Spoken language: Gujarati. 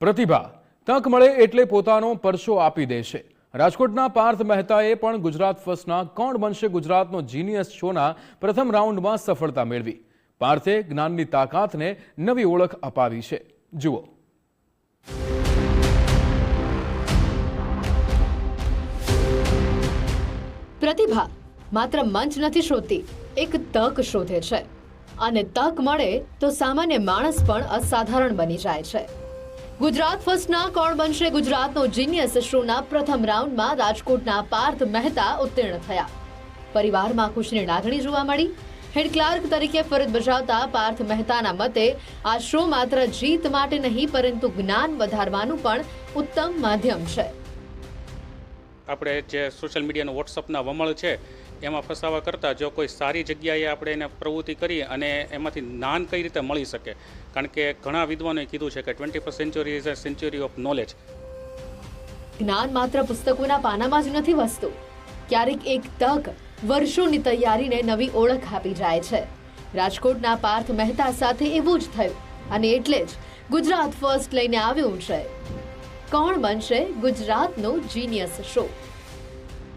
પ્રતિભા તક મળે એટલે પોતાનો પરસો આપી દે છે। રાજકોટના પાર્થ મહેતાએ પણ ગુજરાત ફર્સ્ટના કોણ બનશે ગુજરાતનો જીનિયસ શોના પ્રથમ રાઉન્ડમાં સફળતા મેળવી। પાર્થે જ્ઞાનની તાકાતને નવી ઓળખ અપાવી છે। જુઓ। પ્રતિભા માત્ર મંચ નથી શોધતી, એક તક શોધે છે અને તક મળે તો સામાન્ય માણસ પણ અસાધારણ બની જાય છે। ગુજરાત ફર્સ્ટના કોણ બનશે ગુજરાતનો જીનિયસ શોના પ્રથમ રાઉન્ડમાં રાજકોટના પાર્થ મહેતા ઉત્તીર્ણ થયા। પરિવારમાં ખુશીની લાગણી જોવા મળી। હેડ ક્લાર્ક તરીકે ફરજ બજાવતા પાર્થ મહેતાના મતે આ શો માત્ર જીત માટે નહીં પરંતુ જ્ઞાન વધારવાનું પણ ઉત્તમ માધ્યમ છે। આપણે જે સોશિયલ મીડિયાનો વોટ્સઅપના વમળ છે એમાં ફસાવા કરતાં જો કોઈ સારી જગ્યાએ આપણે એને પ્રવૃત્તિ કરીએ અને એમાંથી જ્ઞાન કઈ રીતે મળી શકે, કારણ કે ઘણા વિદ્વાનોએ કીધું છે કે 21st century is a century of knowledge. જ્ઞાન માત્ર પુસ્તકોના પાનામાં જ નથી વસતું, ક્યારેક એક તક વર્ષોની તૈયારીને નવી ઓળખ આપી જાય છે। રાજકોટના પાર્થ મહેતા સાથે એવું જ થયું અને એટલે જ ગુજરાત ફર્સ્ટ લઈને આવ્યું છે કોણ બનશે ગુજરાતનો જીનિયસ શો।